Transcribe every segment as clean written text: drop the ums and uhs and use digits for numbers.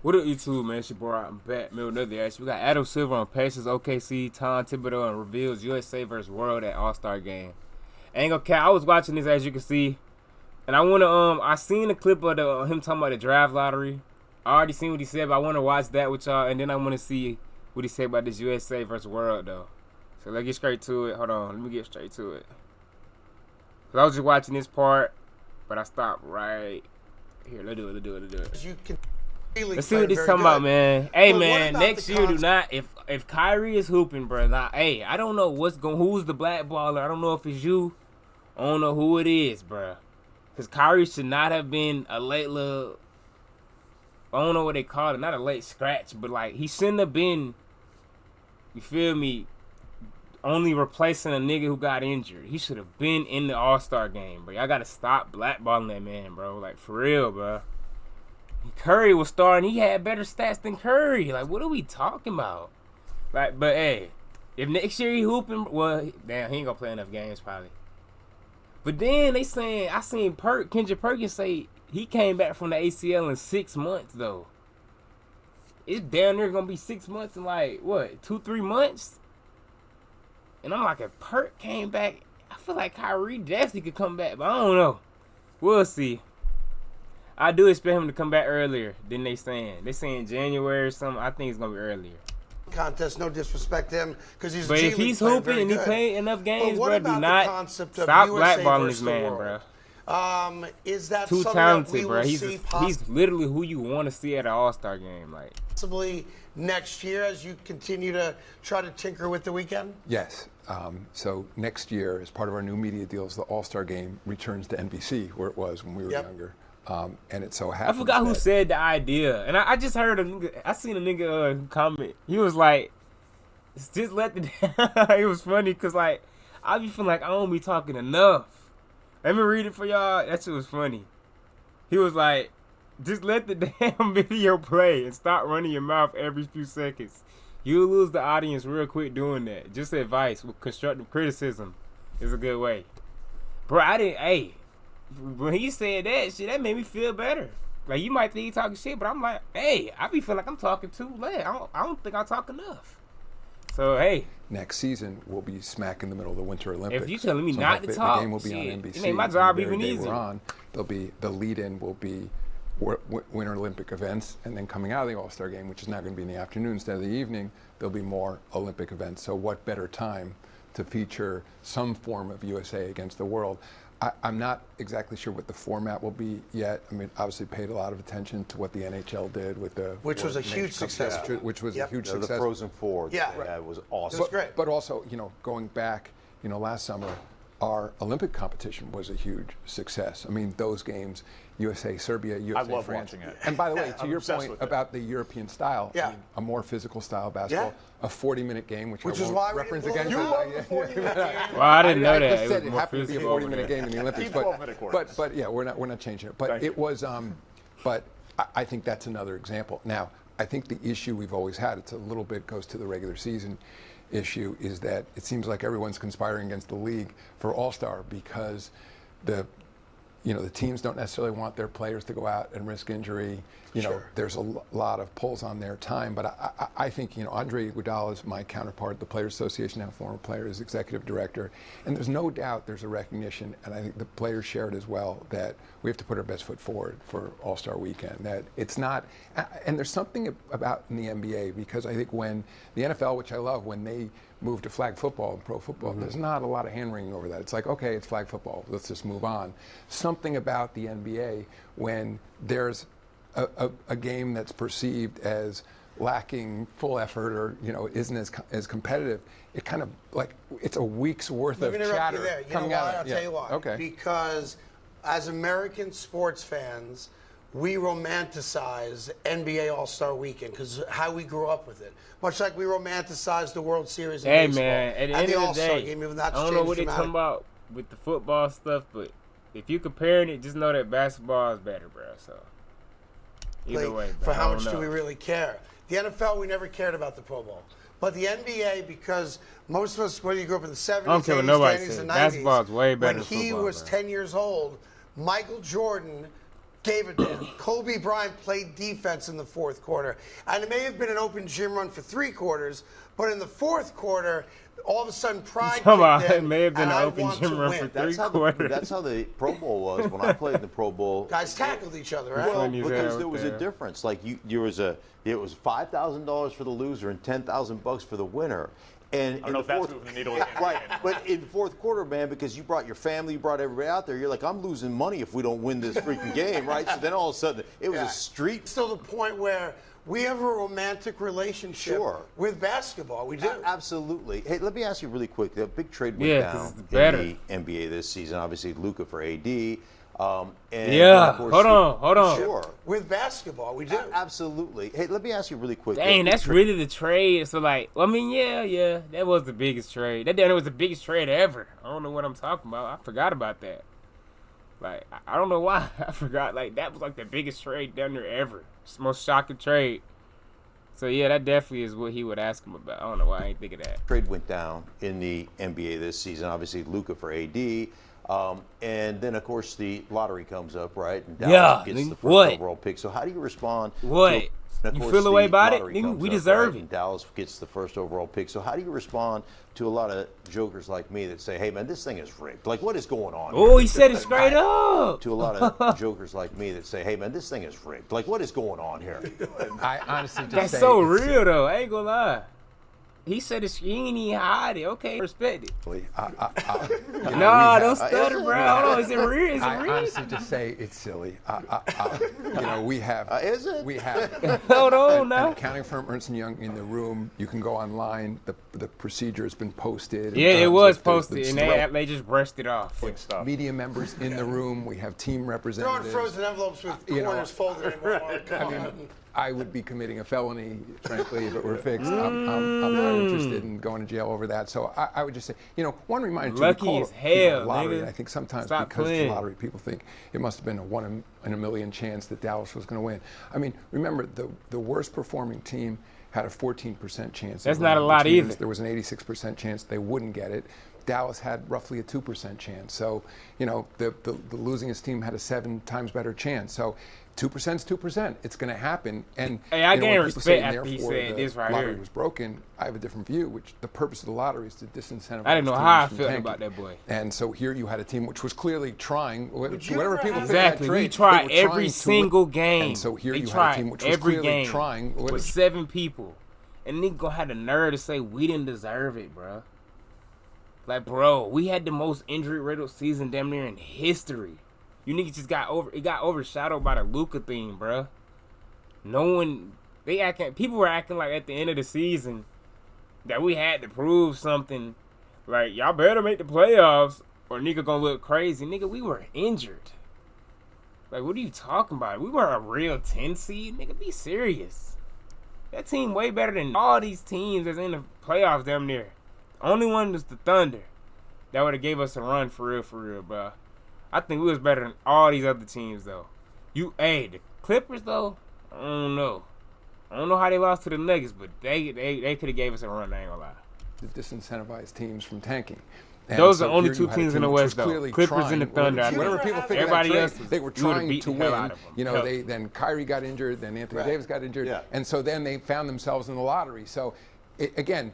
What up, YouTube, man? It's your boy, I'm back. Man, another action. We got Adam Silver on Pacers, OKC, Tom Thibodeau, and reveals USA vs. World at All-Star Game. I ain't gonna care. I was watching this, as you can see, and I wanna I seen a clip of him talking about the draft lottery. I already seen what he said, but I wanna watch that with y'all, and then I wanna see what he said about this USA vs. World though. So let's get straight to it. Hold on, let me get straight to it. Cause I was just watching this part, but I stopped right here. Let's do it. You can Let's see what he's talking about, man. Hey, man, next year, do not, if Kyrie is hooping, bro, hey, I don't know who's the blackballer. I don't know if it's you. I don't know who it is, bro. Because Kyrie should not have been a late little, I don't know what they call it, not a late scratch, but, like, he shouldn't have been, you feel me, only replacing a nigga who got injured. He should have been in the All-Star game, bro. Y'all got to stop blackballing that man, bro. Like, for real, bro. Curry was starting. He had better stats than Curry. Like, what are we talking about? Like, but hey, if next year he hooping, well, damn, he ain't gonna play enough games probably. But then they saying, I seen Kendrick Perkins say he came back from the ACL in 6 months though. It's down there gonna be 6 months in like what, 2-3 months? And I'm like, if Perk came back, I feel like Kyrie definitely could come back, but I don't know. We'll see. I do expect him to come back earlier than they saying. They saying January or something. I think it's gonna be earlier. Contest, no disrespect to him because he's. But if he's hooping and he playing enough games, bro, do not stop blackballing this man, bro. Is that too something talented, that we bro? will see He's literally who you want to see at an All-Star game, like possibly next year as you continue to try to tinker with the weekend? Yes. So next year, as part of our new media deals, the All-Star game returns to NBC, where it was when we were younger. And it so happens. I forgot who said the idea, and I just heard a nigga. I seen a nigga comment. He was like, "Just let the." It was funny because like I be feeling like I don't be talking enough. Let me read it for y'all. That shit was funny. He was like, "Just let the damn video play and stop running your mouth every few seconds. You'll lose the audience real quick doing that. Just advice with constructive criticism is a good way." Bro, I didn't. Hey. When he said that shit, that made me feel better. Like, you might think he talking shit, but I'm like, hey, I be feeling like I'm talking too late. I don't think I talk enough. So, hey. Next season, we'll be smack in the middle of the Winter Olympics. If you telling me not to talk, the game will be on NBC. It made my job even easier. The lead-in will be Winter Olympic events, and then coming out of the All-Star game, which is now going to be in the afternoon instead of the evening, there'll be more Olympic events. So what better time to feature some form of USA against the world? I'm not exactly sure what the format will be yet. I mean, obviously paid a lot of attention to what the NHL did with the... Which was a huge success. Which was a huge success. The Frozen Four. Yeah. That was awesome. It was great. But also, going back, last summer, our Olympic competition was a huge success. I mean, those games, USA, Serbia, USA, I love France. watching it. And by the way, to I'm your obsessed point with it. about the European style, Yeah. I mean, a more physical style basketball, a 40-minute game, which I is won't why reference we again. didn't You love the 40-minute game. Well, I didn't know I that. just said was it more happened to be a physical 40-minute game in the Olympics. Keep 12-minute quarters. But yeah, we're not changing it. But Thank it you. was, but I think that's another example. Now, I think the issue we've always had, it's a little bit goes to the regular season issue, is that it seems like everyone's conspiring against the league for All-Star because the teams don't necessarily want their players to go out and risk injury. There's a lot of pulls on their time. But I think, Andre Iguodala is my counterpart, the Players Association, now former player, is executive director. And there's no doubt there's a recognition, and I think the players share it as well, that we have to put our best foot forward for All-Star Weekend. That it's not, and there's something about in the NBA, because I think when the NFL, which I love, when they move to flag football and pro football, there's not a lot of hand-wringing over that. It's like, okay, it's flag football, let's just move on. Something about the NBA when there's a game that's perceived as lacking full effort or isn't as competitive, it kind of like it's a week's worth of chatter you there. You coming know why? out. I'll tell you why. Okay. Because as American sports fans, we romanticize NBA All-Star Weekend because how we grew up with it. Much like we romanticize the World Series in baseball. Man, at the end of the day, game, even that's I don't know what they're talking about with the football stuff, but if you're comparing it, just know that basketball is better, bro. So either way, bro, for how much do we really care? The NFL, we never cared about the Pro Bowl. But the NBA, because most of us, whether you grew up in the 70s, I don't care what 80s, nobody 90s, says. and 90s, Basketball is way better when than he football, was bro. 10 years old, Michael Jordan gave a damn. Kobe Bryant played defense in the fourth quarter. And it may have been an open gym run for 3 quarters, but in the fourth quarter, all of a sudden pride kicked in. It may have been and an I open want gym to run win. for 3 quarters. That's how the Pro Bowl was when I played in the Pro Bowl. Guys tackled each other, right? Well, Funny as because hell there was a there. difference. Like it was $5,000 for the loser and $10,000 for the winner. And I don't know if that's moving the needle. right, but in fourth quarter, man, because you brought your family, you brought everybody out there, you're like, I'm losing money if we don't win this freaking game, right? So then all of a sudden, it was a street. Still the point where we have a romantic relationship with basketball. We do. Absolutely. Hey, let me ask you really quick. The big trade went Yeah, 'cause down it's better. in the NBA this season. Obviously, Luka for AD. And Yeah, of course, hold on. Sure. With basketball, we do. Absolutely. Hey, let me ask you really quick. Dang, that's really the trade. So, like, I mean, yeah, that was the biggest trade. That was the biggest trade ever. I don't know what I'm talking about. I forgot about that. Like, I don't know why. I forgot. Like, that was like the biggest trade down there ever. It's the most shocking trade. So, yeah, that definitely is what he would ask him about. I don't know why I ain't think of that. Trade went down in the NBA this season. Obviously, Luka for AD. And then, of course, the lottery comes up, right? And Dallas gets the first overall pick. So how do you respond? What? And of You course, feel the way about it? lottery Nigga, comes we up, deserve right? it. And Dallas gets the first overall pick. So how do you respond to a lot of jokers like me that say, hey, man, this thing is rigged? Like, what is going on Oh, here? he said it straight up. To a lot of jokers like me that say, hey, man, this thing is rigged. Like, what is going on here? I honestly just That's say so it's real, though. I ain't gonna lie. He said it's, he ain't even hide it. Okay, respect it. silly. Nah, don't stutter, bro. Hold on. Is it real? Is it I real? honestly just say it's silly. We have. Is it? We have. Hold on An now. accounting firm, Ernst & Young, in the room. You can go online. The procedure has been posted. Yeah, it was posted, There's and they just brushed it off. Stuff. media members in the room. We have team They're on representatives. frozen envelopes with corners folded anymore. Come on. I would be committing a felony, frankly, if it were fixed. I'm not interested in going to jail over that. So I would just say, one reminder too, Lucky we call as it, hell, lottery. nigga. I think sometimes Stop because playing. it's a lottery, people think it must have been a 1 in a million chance that Dallas was going to win. I mean, remember, the worst performing team had a 14% chance. That's of not a winning, lot which means either. There was an 86% chance they wouldn't get it. Dallas had roughly a 2% chance. So, the losingest team had a 7 times better chance. So 2% is 2%. It's going to happen. And Hey, I when gain people say, respect after he therefore, said the this right lottery here. was broken. I have a different view, which the purpose of the lottery is to disincentivize. I didn't know teams how I from felt tanking. about that boy. And so here you had a team which was clearly trying. you Whatever ever people have- think of that Exactly. trade, We they tried were every trying to single win. game. And so here they you had tried a team which was every clearly game trying. with 7 people, and nigga gonna have the nerve to say we didn't deserve it, bro. Like, bro, we had the most injury-riddled season damn near in history. You niggas just got overshadowed by the Luka thing, bro. People were acting like at the end of the season that we had to prove something. Like, y'all better make the playoffs or nigga gonna look crazy. Nigga, we were injured. Like, what are you talking about? We weren't a real 10 seed. Nigga, be serious. That team way better than all these teams that's in the playoffs damn near. Only one was the Thunder. That would have gave us a run for real, bro. I think we was better than all these other teams, though. The Clippers, though, I don't know. I don't know how they lost to the Nuggets, but they could have gave us a run, I ain't gonna lie. To disincentivize teams from tanking. And Those so are the only here 2 you had a teams in team the which West, was though. clearly Clippers and the trying. Thunder. Whatever people think Everybody of that else trade, was- they were we would've trying beat to the hell win. out of them. Then Kyrie got injured, then Anthony Davis got injured, Yeah. and so then they found themselves in the lottery. So, again,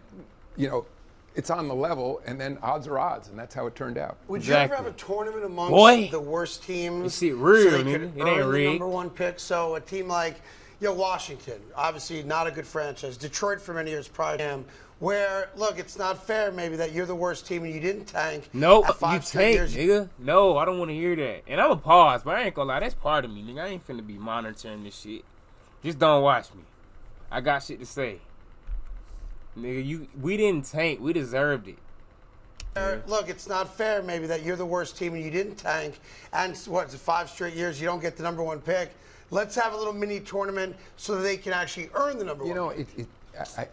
it's on the level, and then odds are odds, and that's how it turned out. Would you ever Exactly. have a tournament amongst Boy. the worst teams? This shit real, so they nigga. could It ain't earn the rigged. number 1 pick. So a team like, Washington, obviously not a good franchise. Detroit for many years prior to him, where, look, it's not fair maybe that you're the worst team and you didn't tank. Nope, at you 5 straight tank, years. nigga. No, I don't want to hear that. And I'm a pause, but I ain't gonna lie. That's part of me, nigga. I ain't finna be monitoring this shit. Just don't watch me. I got shit to say. Nigga, we didn't tank. We deserved it. Look, it's not fair maybe that you're the worst team and you didn't tank. And what, 5 straight years you don't get the number 1 pick. Let's have a little mini tournament so that they can actually earn the number 1 pick.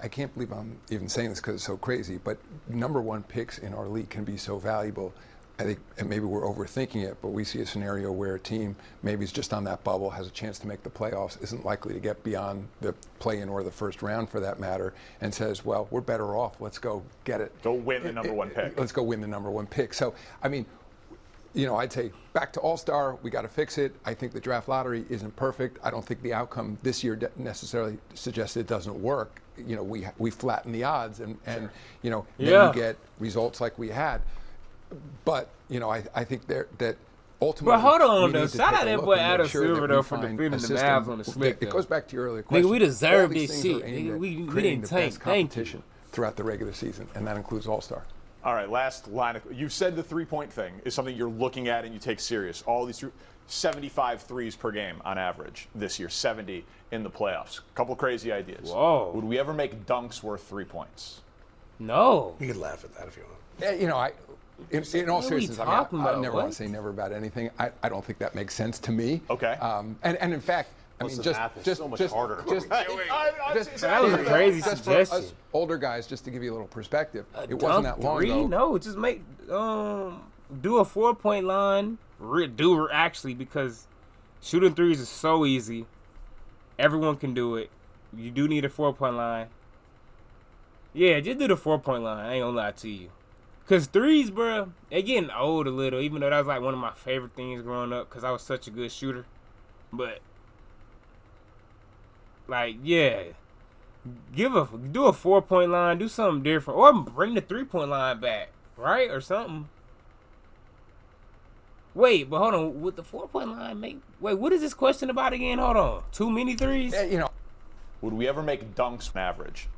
I can't believe I'm even saying this because it's so crazy, but number 1 picks in our league can be so valuable. I think, and maybe we're overthinking it, but we see a scenario where a team maybe is just on that bubble, has a chance to make the playoffs, isn't likely to get beyond the play-in or the first round for that matter, and says, well, we're better off. Let's go get it. Go win the number 1 pick. Let's go win the number 1 pick. So, I mean, I'd say back to All-Star, we got to fix it. I think the draft lottery isn't perfect. I don't think the outcome this year necessarily suggests it doesn't work. We flatten the odds, and then you get results like we had. But I think that ultimately. But hold on, though. Shout out that boy Adam Silver though for defending the Mavs on the slip. It goes back to your earlier question. Nigga, we deserve this shit. Nigga, we didn't tank. Thank you. Throughout the regular season, and that includes All-Star. All right, last line. You said the three-point thing is something you're looking at and you take serious. All these 75 threes per game on average this year, 70 in the playoffs. A couple crazy ideas. Whoa. Would we ever make dunks worth 3 points? No. You can laugh at that if you want. Yeah, in all seriousness, I never want What? to say never about anything. I don't think that makes sense to me. Okay. And in fact, Math is so much harder. That was a crazy just suggestion. For us older guys, just to give you a little perspective, it wasn't Dunk that long three? ago. No, just make do a 4-point line. Actually, because shooting threes is so easy. Everyone can do it. You do need a 4-point line. Yeah, just do the 4-point line. I ain't gonna lie to you. Cause threes, bro, they getting old a little. Even though that was like one of my favorite things growing up, cause I was such a good shooter. But like, yeah, do a 4-point line, do something different, or bring the 3-point line back, right, or something. Wait, but hold on, with the 4-point line, what is this question about again? Hold on, too many threes? Yeah, Would we ever make dunks average?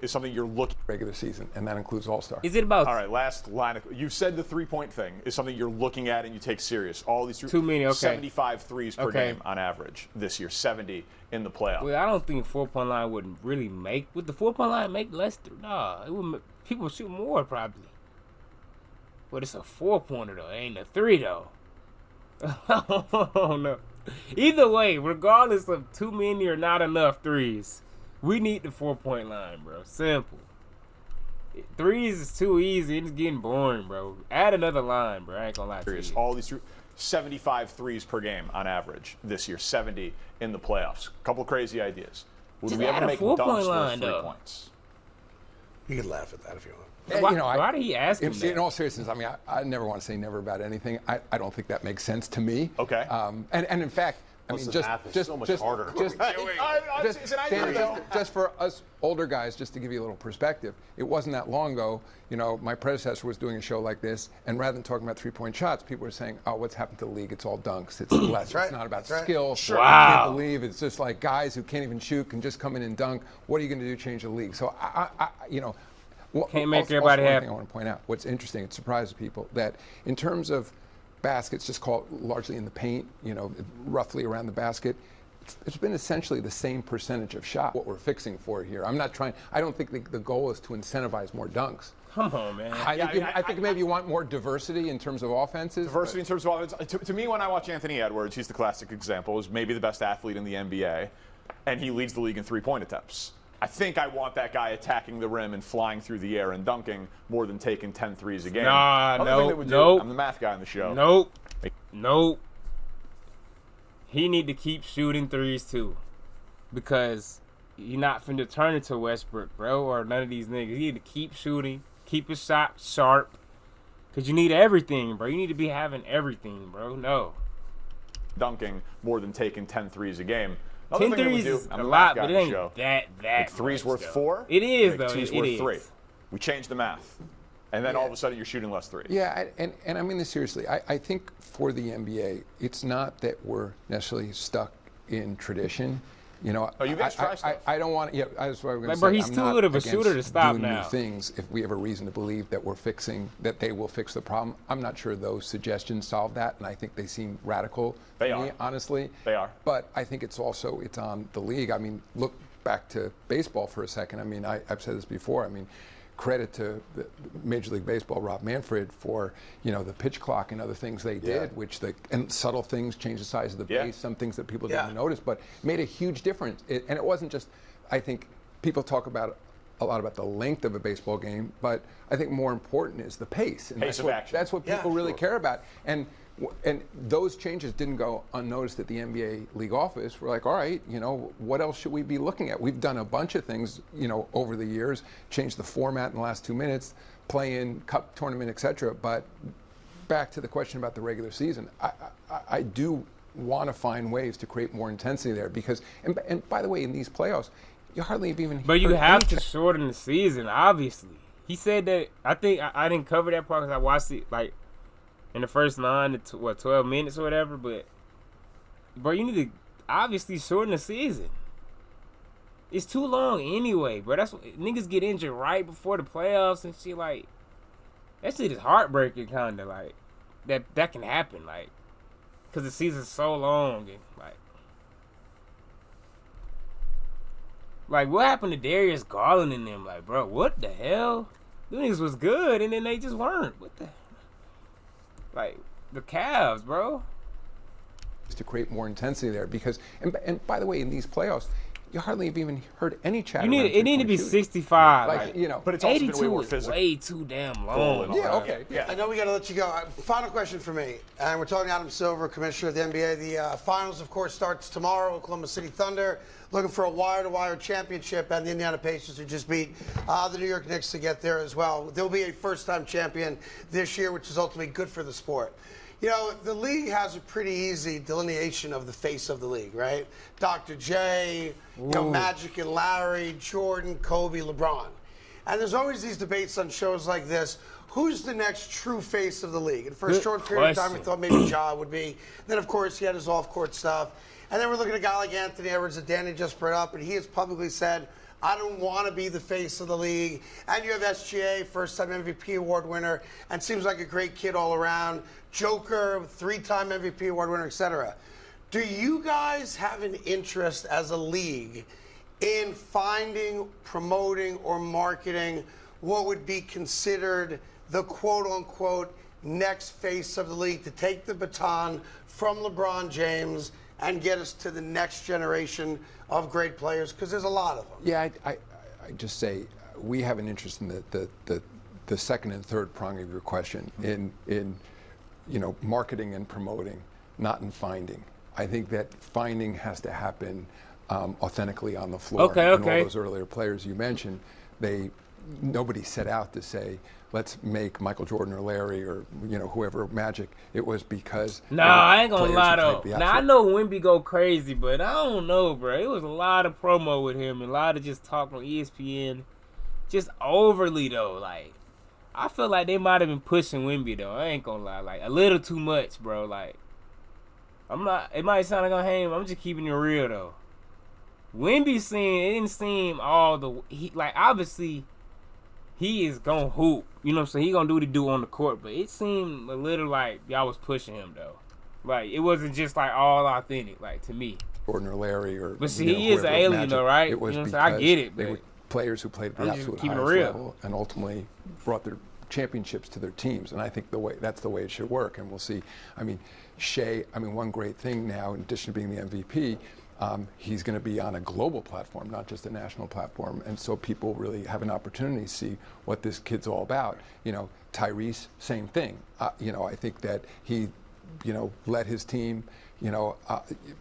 Is something you're looking regular season, and that includes All-Star. Is it about? All right, last line. You said the 3-point thing is something you're looking at and you take serious. All these too many. Okay. 75 threes per game on average this year, 70 in the playoffs. Well, I don't think 4-point line would really make. Would the 4-point line make less? Nah, it would. People shoot more probably. But it's a 4-pointer though. It ain't a 3 though. Oh no. Either way, regardless of too many or not enough threes, we need the 4-point line, bro. Simple. Threes is too easy. It's getting boring, bro. Add another line, bro. I ain't gonna lie to you. All these 75 threes per game on average this year, 70 in the playoffs. A couple crazy ideas. Would we ever make dunks worth 3 points? You can laugh at that if you want. Why did he ask him that? In all seriousness, I mean, I never want to say never about anything. I don't think that makes sense to me. Okay. And in fact, I mean, just so much harder. Just for us older guys, just to give you a little perspective, it wasn't that long ago. My predecessor was doing a show like this, and rather than talking about 3-point shots, people were saying, "Oh, what's happened to the league? It's all dunks. It's less. It's not about skill. Sure. I can't believe it's just like guys who can't even shoot can just come in and dunk. What are you going to do to change the league?" So Can't make everybody happy. One thing I want to point out, what's interesting, it surprises people, that in terms of baskets, just called largely in the paint, roughly around the basket, it's been essentially the same percentage of shot. What we're fixing for here. I don't think the goal is to incentivize more dunks. Come on, man. I think maybe you want more diversity in terms of offenses. Diversity in terms of offense. To me, when I watch Anthony Edwards, he's the classic example. He's maybe the best athlete in the NBA, and he leads the league in 3-point attempts. I think I want that guy attacking the rim and flying through the air and dunking more than taking 10 threes a game. Nope. I'm the math guy on the show. Nope. He need to keep shooting threes too, because you're not finna turn into Westbrook, bro, or none of these niggas. You need to keep shooting, keep his shot sharp, because you need everything, bro. You need to be having everything, bro. No. Dunking more than taking 10 threes a game. 10 threes is a lot, but it ain't that like threes worth 4? It is, though. Threes worth 3. We changed the math. And then all of a sudden you're shooting less threes. Yeah, and I mean this seriously. I think for the NBA, it's not that we're necessarily stuck in tradition. You guys try stuff. I don't want. Yeah, that's what I'm going to say. But he's too good of a shooter to stop now. New things, if we have a reason to believe that they will fix the problem, I'm not sure those suggestions solve that, and I think they seem radical. To me, honestly. They are. But I think it's on the league. I mean, look back to baseball for a second. I mean, I've said this before. I mean, credit to the Major League Baseball, Rob Manfred, for the pitch clock and other things they did, and subtle things, change the size of the base, some things that people didn't notice, but made a huge difference. And it wasn't just, I think people talk a lot about the length of a baseball game, but I think more important is the pace. And pace of action. That's what people really care about. And those changes didn't go unnoticed at the NBA league office. We're like, all right, what else should we be looking at? We've done a bunch of things, over the years, changed the format in the last 2 minutes, play-in, cup tournament, et cetera. But back to the question about the regular season, I do want to find ways to create more intensity there because, and by the way, in these playoffs, you hardly even. But you have to shorten the season, obviously. He said that. I think I didn't cover that part because I watched it like in the first 12 minutes or whatever. But bro, you need to obviously shorten the season. It's too long anyway, bro. That's what, niggas get injured right before the playoffs and shit. Like that shit is heartbreaking, kind of like that can happen, like because the season's so long and like what happened to Darius Garland and them? Like, bro, what the hell? Them niggas was good and then they just weren't. What the? Like the Cavs, bro. To create more intensity there because, and by the way, in these playoffs. You hardly have even heard any chatter. It need to be 65. Like, you know, but it's also been way more is physical. way too damn long. Yeah, okay. Yeah. I know we got to let you go. Final question for me, and we're talking to Adam Silver, Commissioner of the NBA. The finals, of course, starts tomorrow. Oklahoma City Thunder looking for a wire-to-wire championship, and the Indiana Pacers who just beat the New York Knicks to get there as well. There'll be a first-time champion this year, which is ultimately good for the sport. You know, the league has a pretty easy delineation of the face of the league, right? Dr. J, Magic and Larry, Jordan, Kobe, LeBron. And there's always these debates on shows like this. Who's the next true face of the league? And for a short period of time, we thought maybe Ja would be. Then, of course, he had his off-court stuff. And then we're looking at a guy like Anthony Edwards that Danny just brought up, and he has publicly said, I don't want to be the face of the league. And you have SGA, first-time MVP award winner, and seems like a great kid all around. Joker, three-time MVP award winner, etc. Do you guys have an interest as a league in finding, promoting, or marketing what would be considered the quote-unquote next face of the league to take the baton from LeBron James and get us to the next generation of great players? Because there's a lot of them. Yeah, I just say we have an interest in the second and third prong of your question in marketing and promoting, not in finding. I think that finding has to happen authentically on the floor. Okay. And all those earlier players you mentioned, nobody set out to say, let's make Michael Jordan or Larry or whoever Magic. It was because I ain't gonna lie though. Now I know Wemby go crazy, but I don't know, bro. It was a lot of promo with him and a lot of just talk on ESPN, just overly though. Like I feel like they might have been pushing Wemby though. I ain't gonna lie, like a little too much, bro. Like I'm not. It might sound like I'm hating. I'm just keeping it real though. Wemby it didn't seem all the obviously. He is gonna hoop, you know what I'm saying? He gonna do what he do on the court, but it seemed a little like y'all was pushing him though. Like it wasn't just like all authentic, like to me. Jordan or Larry or but see, he is an alien Magic, though, right? It was you know what I'm saying? I get it. They were players who played at the absolute highest level and ultimately brought their championships to their teams. And I think that's the way it should work. And we'll see. I mean, Shea. I mean, one great thing now, in addition to being the MVP. He's going to be on a global platform, not just a national platform, and so people really have an opportunity to see what this kid's all about. Tyrese, same thing. I think that he, led his team,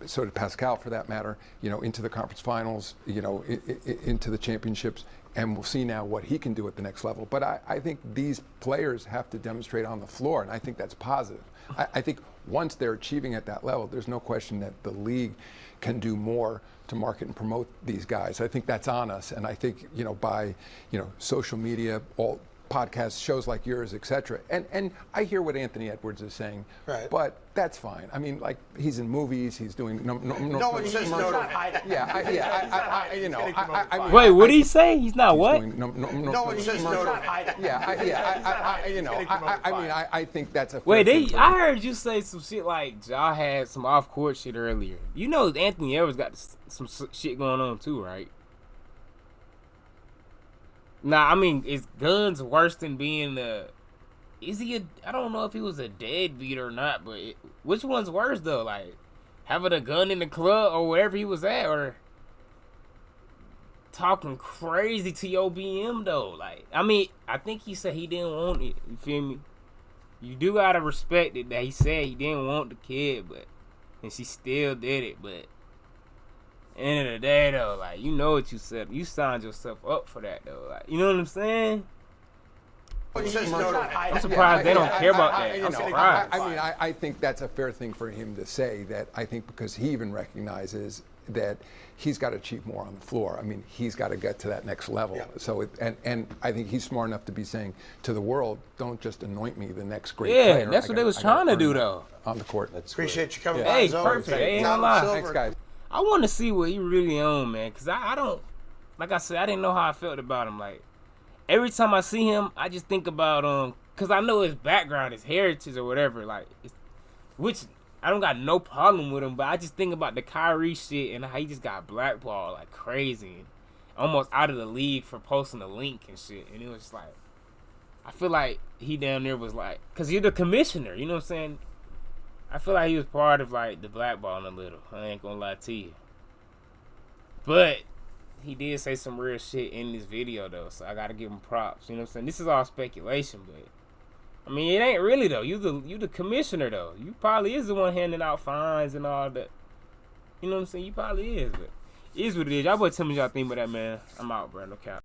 so did Pascal for that matter, into the conference finals, into the championships, and we'll see now what he can do at the next level. But I think these players have to demonstrate on the floor, and I think that's positive. I think once they're achieving at that level, there's no question that the league can do more to market and promote these guys. I think that's on us, and I think by social media, all podcasts, shows like yours, etc. And I hear what Anthony Edwards is saying, right. But that's fine. I mean, like he's in movies, he's doing no one says no to hide. Wait, what did he say? He's not what? No one says no to hide. I think that's a wait. I heard you say some shit like Ja had some off-court shit earlier. Anthony Edwards got some shit going on too, right? Nah, I mean, is guns worse than being I don't know if he was a deadbeat or not, but which one's worse though? Like, having a gun in the club or wherever he was at, or talking crazy to your BM though? Like, I mean, I think he said he didn't want it. You feel me? You do gotta respect it that he said he didn't want the kid, and she still did it, but. End of the day, though, like, what you said. You signed yourself up for that, though. Like, you know what I'm saying? It says no to I'm surprised they don't care about that. I'm surprised. I think that's a fair thing for him to say. That I think because he even recognizes that he's got to achieve more on the floor. I mean, he's got to get to that next level. Yeah. So, and I think he's smart enough to be saying to the world, don't just anoint me the next great player. Yeah, that's what they was trying to do, though. On the court. Appreciate you coming by. Hey, as always. perfect. Ain't no lie. Thanks, guys. I want to see what he really on, man, because I don't, like I said, I didn't know how I felt about him. Like, every time I see him, I just think about, because I know his background, his heritage or whatever, like, which I don't got no problem with him, but I just think about the Kyrie shit and how he just got blackballed like crazy, almost out of the league for posting a link and shit. And it was just like, I feel like he down there was like, because you're the commissioner, you know what I'm saying? I feel like he was part of like the blackballing a little. I ain't gonna lie to you. But he did say some real shit in this video though, so I gotta give him props. You know what I'm saying? This is all speculation, but I mean, it ain't really though. You the commissioner though. You probably is the one handing out fines and all that. You know what I'm saying? You probably is, but it is what it is. Y'all boys tell me what y'all think about that, man. I'm out, bro. No cap.